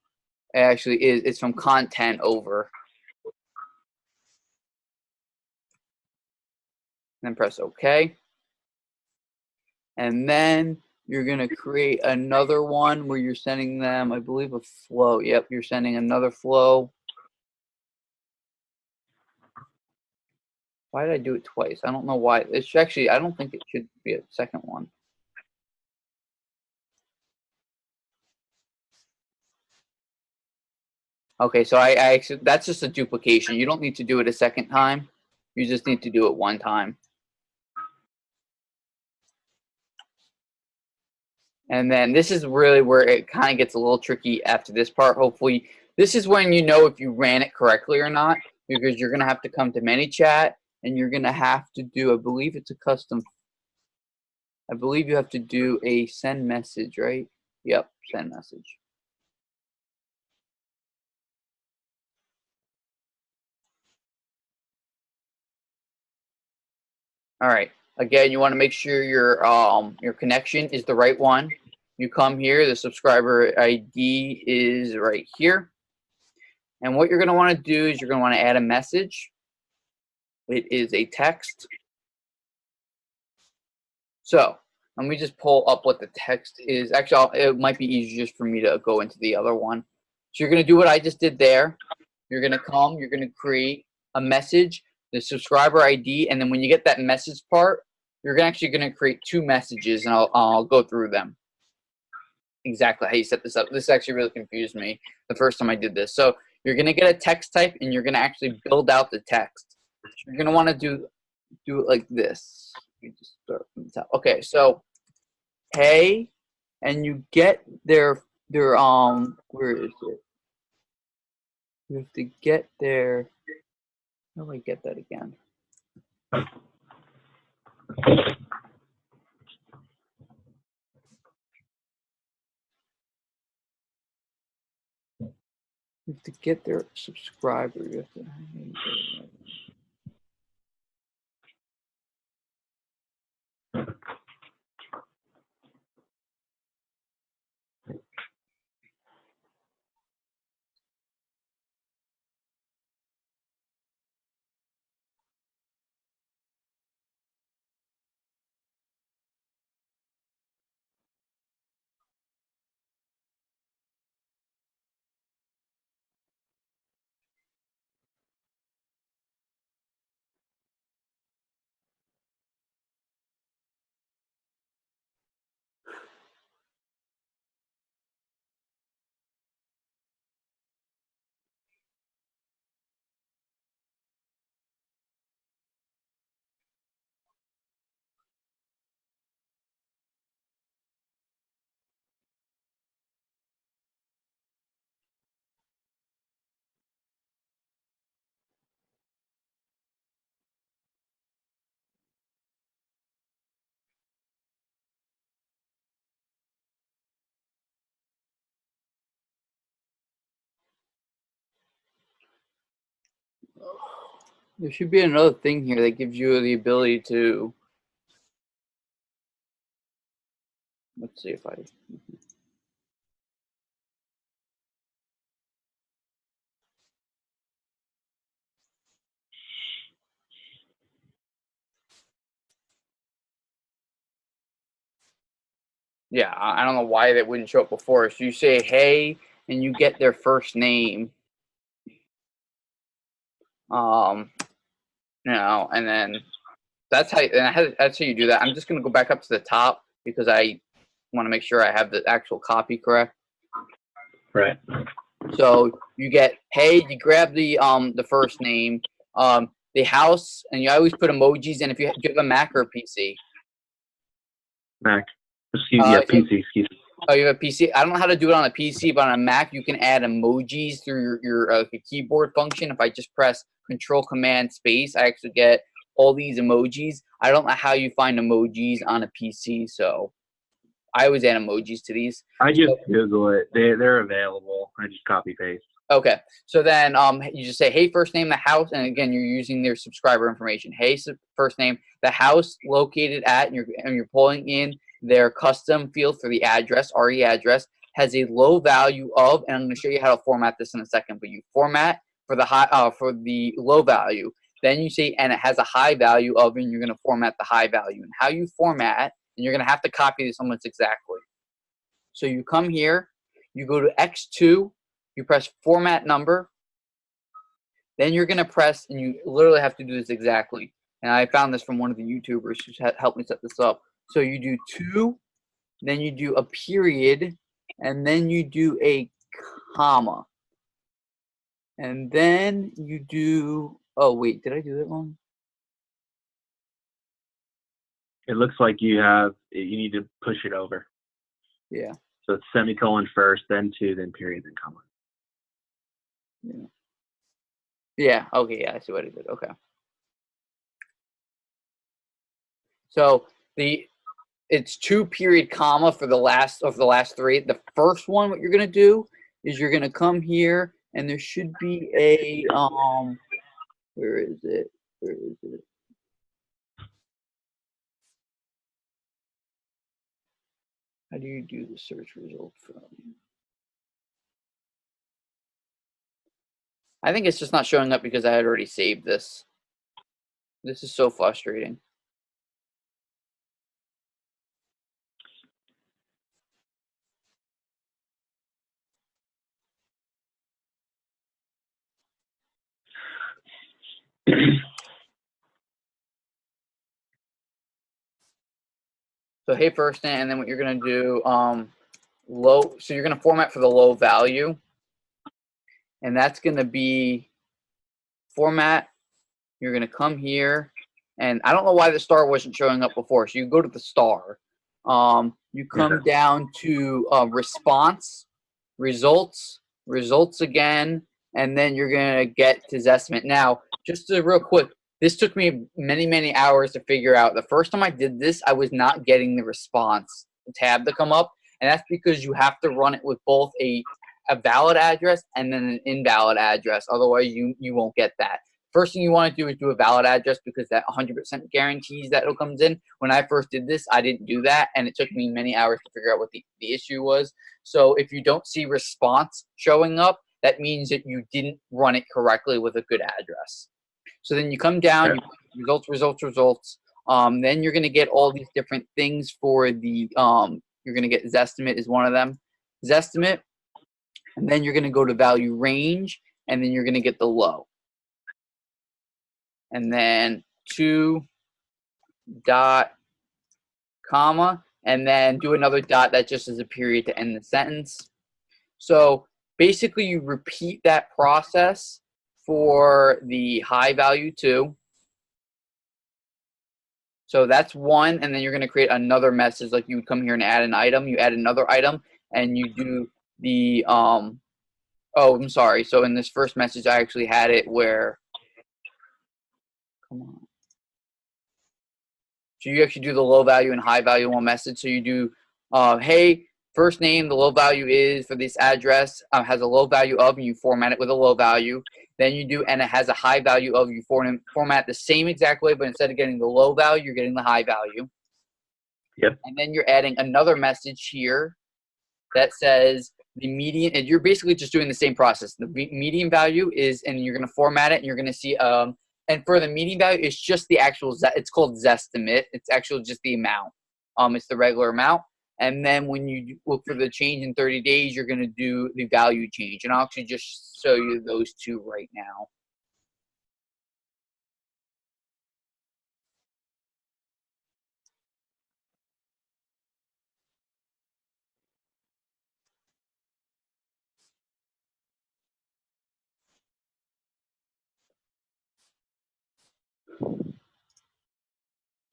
it actually is, it's from content over. And then press OK. And then you're going to create another one where you're sending them, I believe, a flow. Yep, you're sending another flow. Why did I do it twice? I don't know why. It's actually, I don't think it should be a second one. Okay, so I actually, that's just a duplication. You don't need to do it a second time. You just need to do it one time. And then this is really where it kind of gets a little tricky after this part. Hopefully, this is when you know if you ran it correctly or not, because you're going to have to come to ManyChat and you're going to have to do, I believe it's a custom, I believe you have to do a send message, right? Yep, send message. All right. Again, you want to make sure your connection is the right one. You come here, the subscriber ID is right here. And what you're going to want to do is you're going to want to add a message. It is a text. So let me just pull up what the text is. Actually, it might be easier just for me to go into the other one. So you're going to do what I just did there. You're going to come, you're going to create a message, the subscriber ID, and then when you get that message part, you're actually going to create 2 messages, and I'll go through them. Exactly how you set this up. This actually really confused me the first time I did this. So you're going to get a text type, and you're going to actually build out the text. You're going to want to do it like this. You just start from the top. Okay, so hey, and you get their where is it? You have to get their, how do I get that again? You have to get their subscriber. You have to. There should be another thing here that gives you the ability to. Let's see if I. Yeah, I don't know why that wouldn't show up before. So you say hey, and you get their first name. And then that's how you do that. I'm just gonna go back up to the top because I want to make sure I have the actual copy correct. Right. So you get hey, you grab the first name, the house, and you always put emojis. And if you have a Mac or a PC, Mac. PC. Excuse me. Oh, you have a PC. I don't know how to do it on a PC, but on a Mac you can add emojis through your keyboard function. If I just press Control Command Space, I actually get all these emojis. I don't know how you find emojis on a PC, so I always add emojis to these. I just Google it. They're available. I just copy paste. Okay, so then you just say, hey, first name, the house, and again, you're using their subscriber information. Hey, first name, the house located at, and you're pulling in their custom field for the address, RE address, has a low value of, and I'm going to show you how to format this in a second, but you format for the low value. Then you say, and it has a high value of, and you're going to format the high value. And how you format, and you're going to have to copy this almost exactly. So you come here, you go to X2, you press format number, then you're going to press, and you literally have to do this exactly. And I found this from one of the YouTubers who helped me set this up. So you do 2, then you do a period, and then you do a comma. And then you do, oh wait, did I do that wrong? It looks like you need to push it over. Yeah. So it's semicolon first, then 2, then period, then comma. Yeah. Yeah. Okay. Yeah, I see what I did. Okay. So it's 2 period comma for the last 3. The first one, what you're gonna do is you're gonna come here, and there should be a where is it? Where is it? How do you do the search result from? I think it's just not showing up because I had already saved this. This is so frustrating. So hey, first name, and then what you're gonna do, low. So you're gonna format for the low value, and that's gonna be format. You're gonna come here, and I don't know why the star wasn't showing up before. So you go to the star. You come down to response, results again, and then you're gonna get to Zestimate. Now, just real quick, this took me many hours to figure out. The first time I did this, I was not getting the response tab to come up, and that's because you have to run it with both a a valid address and then an invalid address. Otherwise, you won't get that. First thing you want to do is do a valid address because that 100% guarantees that it comes in. When I first did this, I didn't do that, and it took me many hours to figure out what the issue was. So if you don't see response showing up, that means that you didn't run it correctly with a good address. So then you come down, you results. Then you're going to get all these different things for the, you're going to get Zestimate is one of them. Zestimate, and then you're going to go to value range, and then you're going to get the low. And then 2 dot comma, and then do another dot that just is a period to end the sentence. So basically you repeat that process for the high value 2. So that's 1, and then you're going to create another message. Like you would come here and add an item. You add another item, and you do the oh, I'm sorry. So in this first message, I actually had it where, come on. So you actually do the low value and high value one message. So you do, hey, first name, the low value is for this address, has a low value of, and you format it with a low value. Then you do, and it has a high value of, you format the same exact way, but instead of getting the low value, you're getting the high value. Yep. And then you're adding another message here that says the median, and you're basically just doing the same process. The median value is, and you're going to format it, and you're going to see, and for the median value, it's just the actual, it's called Zestimate. It's actually just the amount. It's the regular amount. And then when you look for the change in 30 days, you're going to do the value change. And I'll actually just show you those two right now.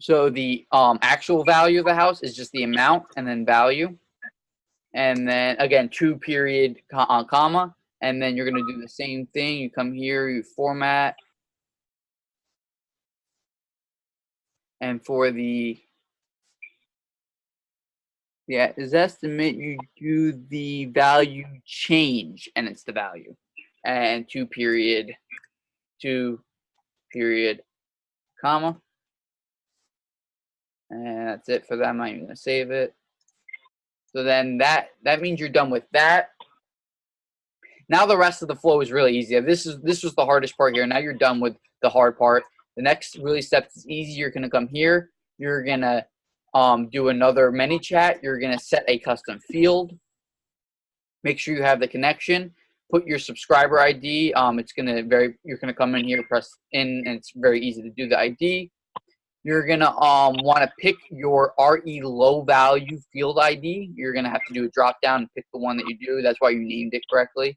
So the actual value of the house is just the amount and then value. And then again, 2 period comma. And then you're going to do the same thing. You come here, you format. And for the Zestimate, you do the value change, and it's the value. And 2 period comma. And that's it for that. I'm not even going to save it. So then that means you're done with that. Now the rest of the flow is really easy. This was the hardest part here. Now you're done with the hard part. The next really step is easy. You're going to come here. You're going to do another ManyChat. You're going to set a custom field. Make sure you have the connection. Put your subscriber ID. You're gonna come in here, press in, and it's very easy to do the ID. You're gonna want to pick your RE low value field ID. You're gonna have to do a drop down and pick the one that you do. That's why you named it correctly.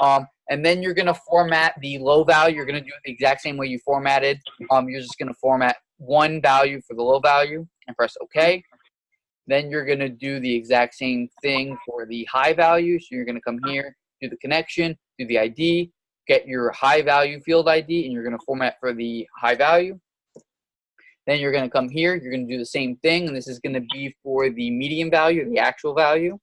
And then you're gonna format the low value. You're gonna do it the exact same way you formatted. You're just gonna format one value for the low value and press OK. Then you're going to do the exact same thing for the high value. So you're going to come here, do the connection, do the ID, get your high value field ID, and you're going to format for the high value. Then you're going to come here, you're going to do the same thing, and this is going to be for the median value, the actual value.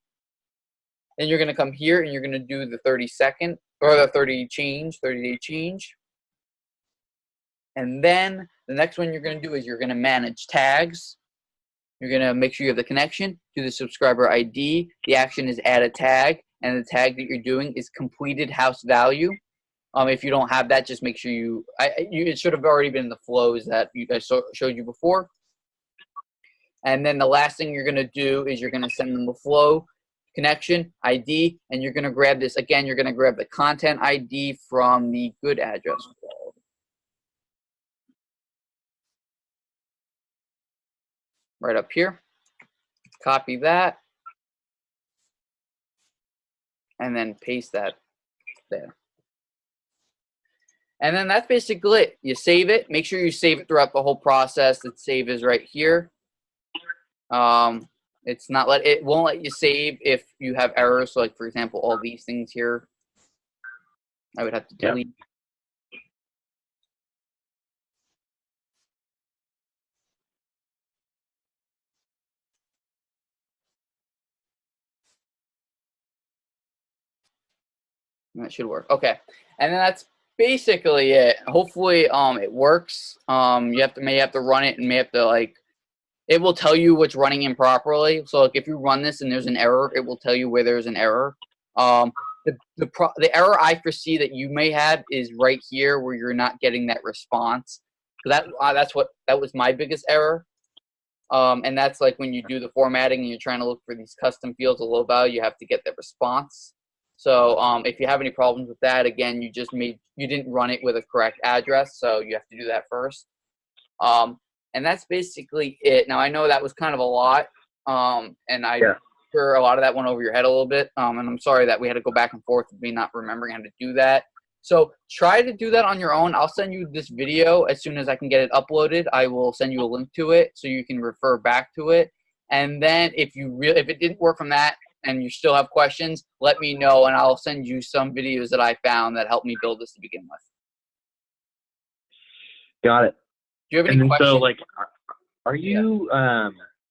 Then you're going to come here, and you're going to do the 30-second, or the 30-day change. And then the next one you're going to do is you're going to manage tags. You're going to make sure you have the connection, do the subscriber ID. The action is add a tag, and the tag that you're doing is completed house value. If you don't have that, just make sure it should have already been in the flows that I showed you before. And then the last thing you're going to do is you're going to send them the flow connection ID, and you're going to grab this. Again, you're going to grab the content ID from the good address. Right up here. Copy that. And then paste that there. And then that's basically it. You save it. Make sure you save it throughout the whole process. The save is right here. It won't let you save if you have errors. So like for example, all these things here, I would have to delete. Yep. That should work. Okay. And then that's basically it. Hopefully it works. You may have to run it and may have to like it will tell you what's running improperly. So like if you run this and there's an error, it will tell you where there's an error. The error I foresee that you may have is right here where you're not getting that response. So that was my biggest error. And that's like when you do the formatting and you're trying to look for these custom fields of low value, you have to get that response. So if you have any problems with that, again, you didn't run it with a correct address, so you have to do that first. And that's basically it. Now I know that was kind of a lot, and I'm sure a lot of that went over your head a little bit. And I'm sorry that we had to go back and forth with me not remembering how to do that. So try to do that on your own. I'll send you this video as soon as I can get it uploaded. I will send you a link to it so you can refer back to it. And then if it didn't work from that and you still have questions, let me know and I'll send you some videos that I found that helped me build this to begin with. Got it. Do you have any questions? So like, are you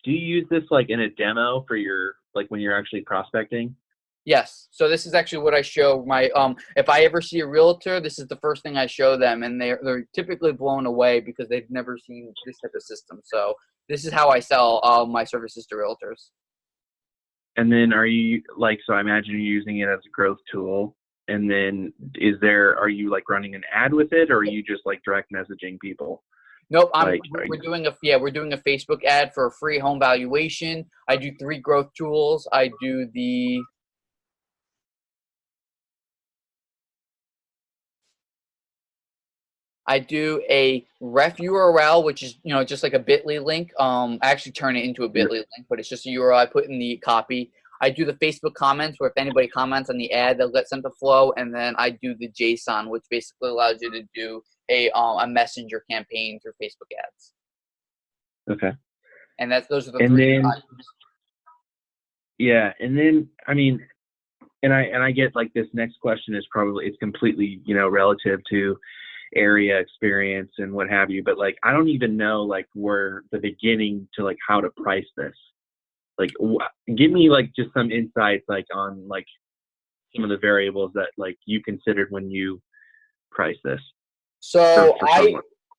do you use this like in a demo for your like when you're actually prospecting? Yes. So this is actually what I show my if I ever see a realtor, this is the first thing I show them, and they're typically blown away because they've never seen this type of system. So this is how I sell my services to realtors. And then are you like, so I imagine you're using it as a growth tool. And then are you like running an ad with it, or are you just like direct messaging people? Nope, we're doing a Facebook ad for a free home valuation. I do 3 growth tools. I do a ref URL, which is just like a Bitly link. I actually turn it into a Bitly link, but it's just a URL I put in the copy. I do the Facebook comments, where if anybody comments on the ad, they'll get sent to Flow, and then I do the JSON, which basically allows you to do a messenger campaign through Facebook ads. Okay. And those are the 3 items. Yeah, and then I mean, and I get like this next question is it's completely relative to area experience and what have you, but like I don't even know like where the beginning to like how to price this. Like give me like just some insights like on like some of the variables that like you considered when you price this. So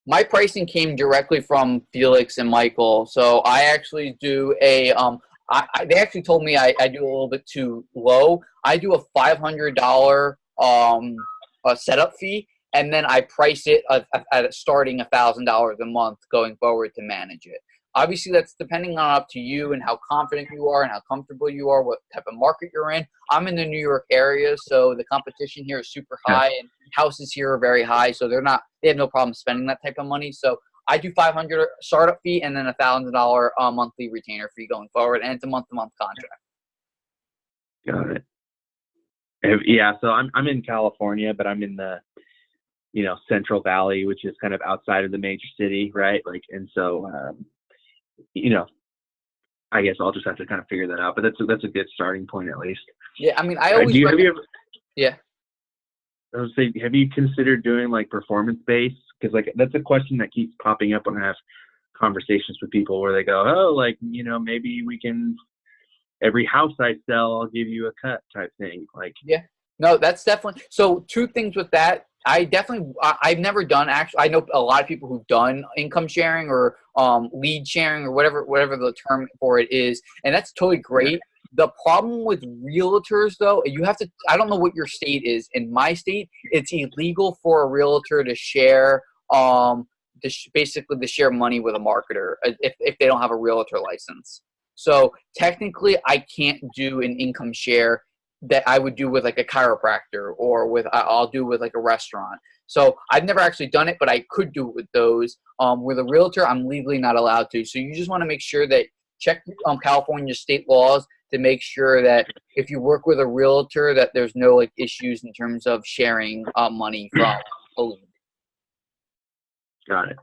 my pricing came directly from Felix and Michael. So I actually do they actually told me I do a little bit too low. I do a $500 a setup fee, and then I price it at starting $1,000 a month going forward to manage it. Obviously, that's depending on up to you and how confident you are and how comfortable you are, what type of market you're in. I'm in the New York area, so the competition here is super high, and houses here are very high, so they have no problem spending that type of money. So I do $500 startup fee and then $1,000 monthly retainer fee going forward, and it's a month-to-month contract. Got it. Yeah, so I'm in California, but I'm in the Central Valley, which is kind of outside of the major city, right? Like, and so I guess I'll just have to kind of figure that out. But that's a good starting point at least. Yeah, I mean, I always yeah. I would say, have you considered doing like performance based? Because like that's a question that keeps popping up when I have conversations with people where they go, oh, like maybe we can every house I sell, I'll give you a cut type thing. Like no, that's definitely so. 2 things with that. I've never done I know a lot of people who've done income sharing or lead sharing or whatever the term for it is, and that's totally great. The problem with realtors, though, I don't know what your state is. In my state, it's illegal for a realtor to share basically to share money with a marketer if they don't have a realtor license. So technically, I can't do an income share that I would do with like a chiropractor or I'll do with like a restaurant. So I've never actually done it, but I could do it with those. With a realtor, I'm legally not allowed to. So you just want to make sure that check California state laws to make sure that if you work with a realtor that there's no like issues in terms of sharing money from a lead. Got it.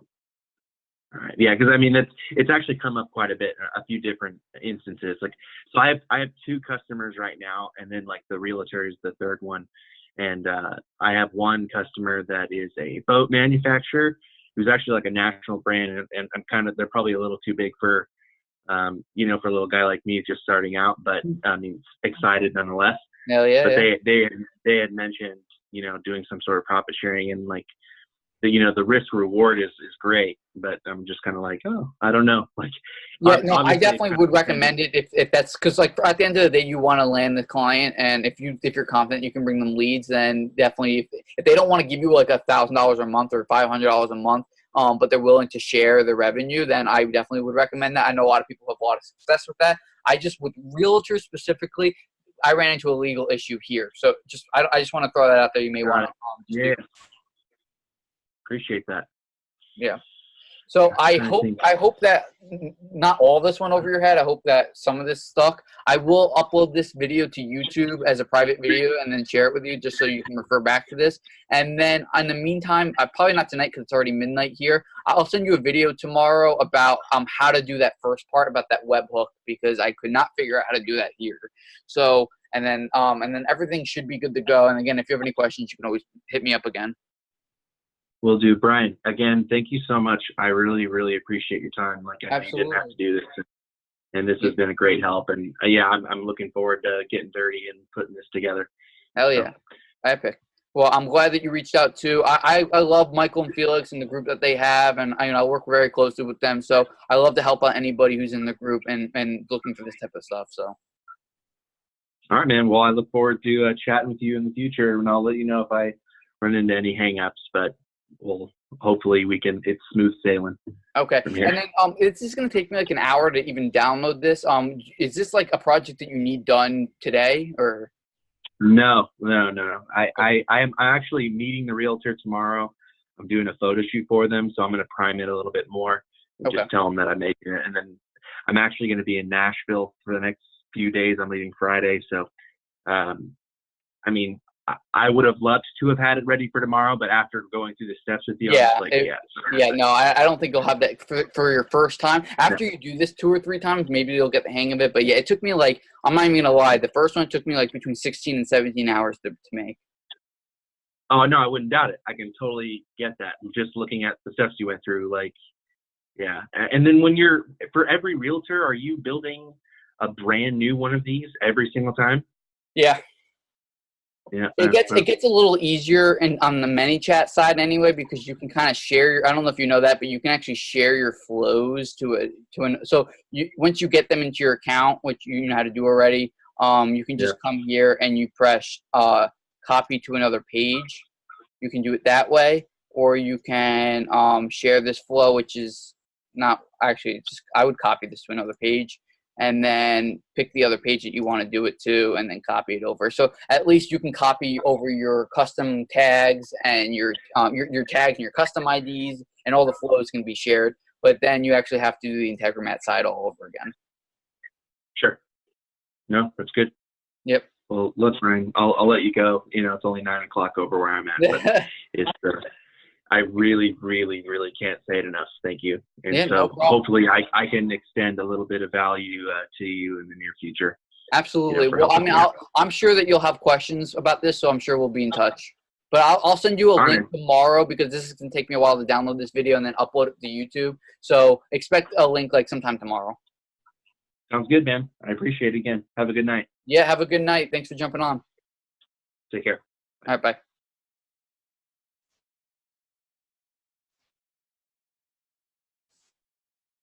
All right. Yeah, because I mean it's actually come up quite a bit, a few different instances. Like, so I have 2 customers right now, and then like the realtor is the 3rd one, and I have one customer that is a boat manufacturer who's actually like a national brand, and I'm they're probably a little too big for for a little guy like me just starting out, but I mean excited nonetheless. Hell yeah, But yeah. they had mentioned, you know, doing some sort of profit sharing, and like the, you know, the risk reward is great, but I'm just kind of like, oh, I don't know. Like, Yeah, no, I obviously it's definitely kind would of dependent. recommend it if that's because like at the end of the day you want to land the client, and if you're confident you can bring them leads, then definitely if they don't want to give you like $1,000 a month or $500 a month, but they're willing to share the revenue, then I definitely would recommend that. I know a lot of people have a lot of success with that. I just with realtors specifically, I ran into a legal issue here, so I just want to throw that out there. You may Got want to it. just Yeah, appreciate that. yeah. So I'm I trying to hope think. I hope that not all this went over your head. I hope that some of this stuck. I will upload this video to YouTube as a private video and then share it with you just so you can refer back to this. And then in the meantime, probably not tonight because it's already midnight here. I'll send you a video tomorrow about how to do that first part about that webhook because I could not figure out how to do that here. So and then everything should be good to go. And again, if you have any questions, you can always hit me up again. Will do. Brian, again, thank you so much. I really, really appreciate your time. Like, I know you didn't have to Absolutely. do this, and this has been a great help. And yeah, I'm looking forward to getting dirty and putting this together. Hell So, yeah. Epic. Well, I'm glad that you reached out too. I love Michael and Felix and the group that they have, and I work very closely with them. So I love to help out anybody who's in the group and looking for this type of stuff. So all right, man. Well, I look forward to chatting with you in the future, and I'll let you know if I run into any hangups. But we'll hopefully it's smooth sailing okay. from here. And then it's just gonna take me like an hour to even download this. Is this like a project that you need done today or? No. I'm actually meeting the realtor tomorrow. I'm doing a photo shoot for them, so I'm going to prime it a little bit more and Okay. just tell them that I'm making it. And then I'm actually going to be in Nashville for the next few days. I'm leaving Friday, so I mean, I would have loved to have had it ready for tomorrow, but after going through the steps with you, I'm Yeah, just like, yeah, yeah, no, I don't think you'll have that for your first time. yeah. After you do this 2 or 3 times, maybe you'll get the hang of it. But yeah, it took me like, I'm not even gonna lie, the first one took me like between 16 and 17 hours to make. Oh no, I wouldn't doubt it. I can totally get that. Just looking at the steps you went through, like, yeah. And then for every realtor, are you building a brand new one of these every single time? Yeah, Yeah. it gets a little easier and on the ManyChat side anyway because you can kind of share your, I don't know if you know that, but you can actually share your flows so once you get them into your account, which you know how to do already, you can yeah. just come here and you press copy to another page. You can do it that way, or you can share this flow, which is not actually just I would copy this to another page and then pick the other page that you want to do it to and then copy it over. So at least you can copy over your custom tags and your tags and your custom IDs and all the flows can be shared. But then you actually have to do the Integromat side all over again. Sure. No, that's good. Yep. Well, let's Ryan. I'll let you go. You know, it's only 9 o'clock over where I'm at, but it's I really, really, really can't say it enough. Thank you. And Yeah, so no problem. hopefully I can extend a little bit of value to you in the near future. Absolutely. For Well, I helping mean, you. I'm sure that you'll have questions about this, so I'm sure we'll be in touch. But I'll send you a All link right. tomorrow because this is going to take me a while to download this video and then upload it to YouTube. So expect a link like sometime tomorrow. Sounds good, man. I appreciate it again. Have a good night. Yeah, have a good night. Thanks for jumping on. Take care. All right, bye.